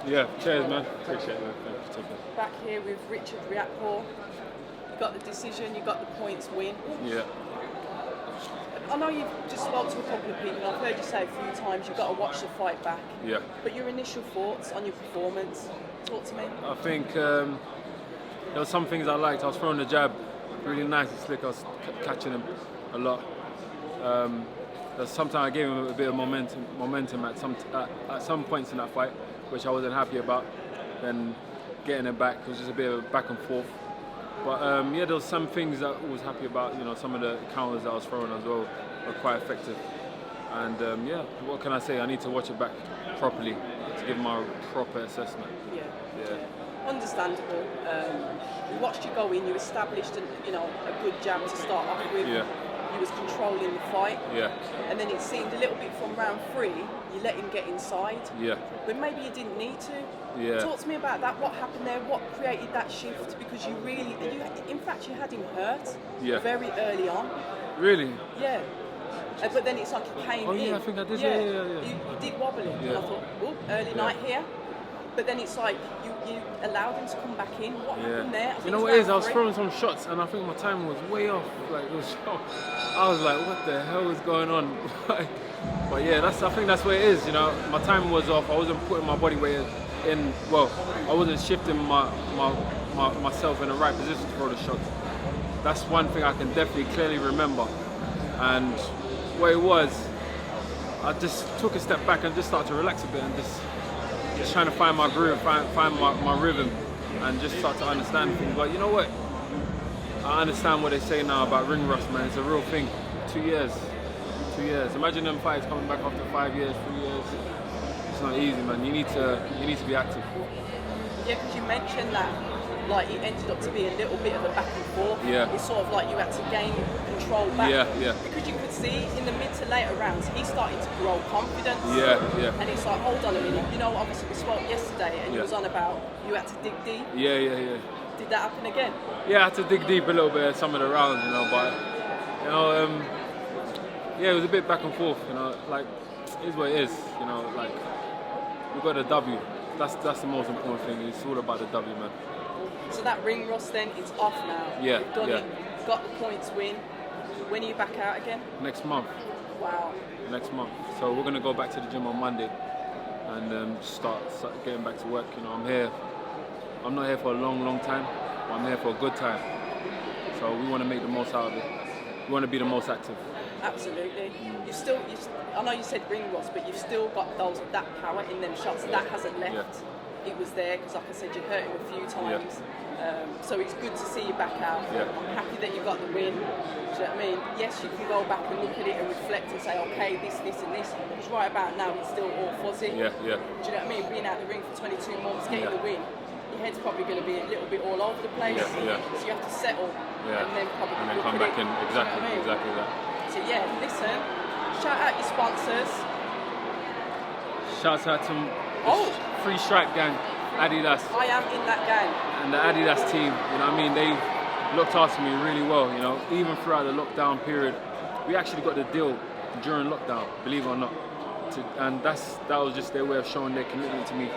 Yeah, cheers, man. Appreciate it, man. Thank you for taking it. Back here with Richard Riakporhe. You got the decision, you got the points win. Yeah. I know you've just spoke to a couple of people, I've heard you say a few times you've got to watch the fight back. Yeah. But your initial thoughts on your performance, talk to me. I think there were some things I liked. I was throwing the jab really nice and slick. I was catching him a lot. Sometimes I gave him a bit of momentum at some points in that fight, which I wasn't happy about. Then getting it back was just a bit of back and forth. But yeah, there was some things that I was happy about. You know, some of the counters that I was throwing as well were quite effective. And yeah, what can I say? I need to watch it back properly to give my proper assessment. Yeah. Understandable. We watched you go in. You established a good jab to start off with. Yeah. You was controlling the fight. Yeah. And then it seemed a little bit from round 3, you let him get inside. Yeah. When maybe you didn't need to. Yeah. Talk to me about that. What happened there? What created that shift? Because in fact, you had him hurt very early on. Really? Yeah. But then it's like he came in. Oh yeah, I think I did. Yeah. Yeah. You did wobble him. Yeah. And I thought, oh, early night here. But then it's like you allowed him to come back in. What happened there? You know what it is? I was throwing some shots and I think my timing was way off. Like it was, I was like, what the hell is going on? But yeah, I think that's what it is. You know, my timing was off. I wasn't putting my body weight in. Well, I wasn't shifting myself in the right position to throw the shots. That's one thing I can definitely clearly remember. And what it was, I just took a step back and just started to relax a bit and just trying to find my groove, find my rhythm, and just start to understand things. But you know what? I understand what they say now about ring rust, man. It's a real thing. 2 years. Imagine them fights coming back after 5 years, 3 years. It's not easy, man. You need to be active. Yeah, because you mentioned that, like it ended up to be a little bit of a back and forth. Yeah. It's sort of like you had to gain control back. Yeah. Because you could see in the mid to later rounds, he started to grow confidence. Yeah. And it's like, hold on a minute. You know, obviously we spoke yesterday, and you was on about you had to dig deep. Yeah. Did that happen again? Yeah, I had to dig deep a little bit at some of the rounds, you know, but you know, yeah, it was a bit back and forth, you know, like it is what it is, you know, like we got a W. That's the most important thing. It's all about the W, man. So that ring rust then, it's off now. Yeah. You've done it, got the points win. When are you back out again? Next month. Wow. Next month. So we're gonna go back to the gym on Monday and start getting back to work. You know, I'm here. I'm not here for a long time, but I'm here for a good time. So we want to make the most out of it. We want to be the most active. Absolutely. I know you said ring rust, but you've still got that power in them shots. That hasn't left. Yeah. It was there because, like I said, you hurt him a few times. So it's good to see you back out. Yeah. I'm happy that you got the win. Do you know what I mean? Yes, you can go back and look at it and reflect and say, okay, this and this. Because right about now, it's still all fuzzy. Yeah. Do you know what I mean? Being out the ring for 22 months, getting the win, your head's probably going to be a little bit all over the place. Yeah. So you have to settle and then probably come back in. Exactly. You know what I mean? Exactly that. So yeah, listen, shout out your sponsors. Shouts out to Free Stripe Gang, Adidas. I am in that gang. And the Adidas team, you know what I mean, they looked after me really well, you know, even throughout the lockdown period. We actually got the deal during lockdown, believe it or not. And that was just their way of showing their commitment to me.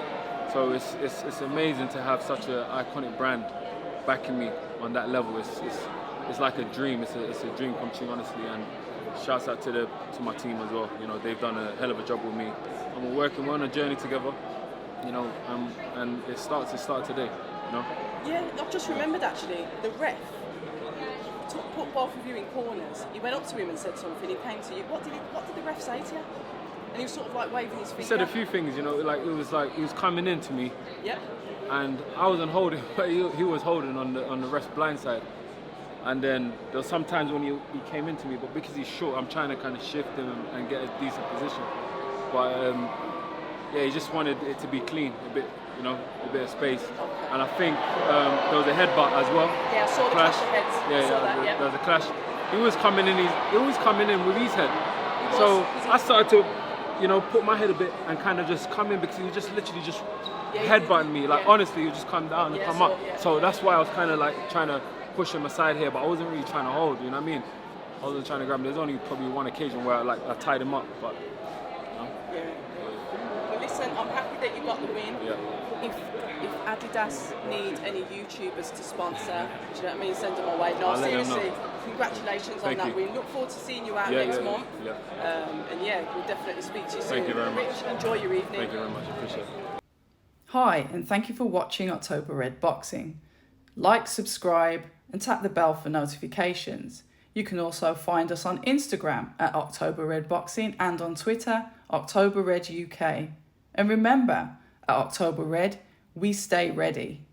So it's amazing to have such an iconic brand backing me on that level. It's like a dream. It's a dream come true, honestly. And shouts out to my team as well. You know, they've done a hell of a job with me. And we're on a journey together. You know, and it started today. You know. Yeah, I've just remembered actually. The ref put both of you in corners. He went up to him and said something. He came to you. What did the ref say to you? And he was sort of like waving his finger. He said a few things. You know, like he was coming in to me. Yep. And I wasn't holding, but he was holding on the ref's blind side. And then there was some times when he came into me, but because he's short, I'm trying to kind of shift him and get a decent position. But yeah, he just wanted it to be clean, a bit of space. Okay. And I think there was a headbutt as well. Yeah, I saw the clash of heads. Yeah, there was a clash. He was coming in with his head. So I started to, you know, put my head a bit and kind of just come in because he was just literally just headbutting me. Like honestly, he would just come down and come up. Yeah. So that's why I was kind of like trying to push him aside here, but I wasn't really trying to hold. You know what I mean? I wasn't trying to grab him. There's only probably one occasion where I tied him up, but. Well, listen, I'm I'm happy that you got the win. Yeah. If Adidas need any YouTubers to sponsor, do you know what I mean? Send them our way. No, I'll let them seriously, know. Congratulations Thank on that you. win. Look forward to seeing you out Yeah, next yeah, month. yeah. And we'll definitely speak to you soon. Thank you very much. Rich, enjoy your evening. Thank you very much. I appreciate it. Hi, and thank you for watching October Red Boxing. Like, subscribe, and tap the bell for notifications. You can also find us on Instagram at October Red Boxing and on Twitter, October Red UK. And remember, at October Red, we stay ready.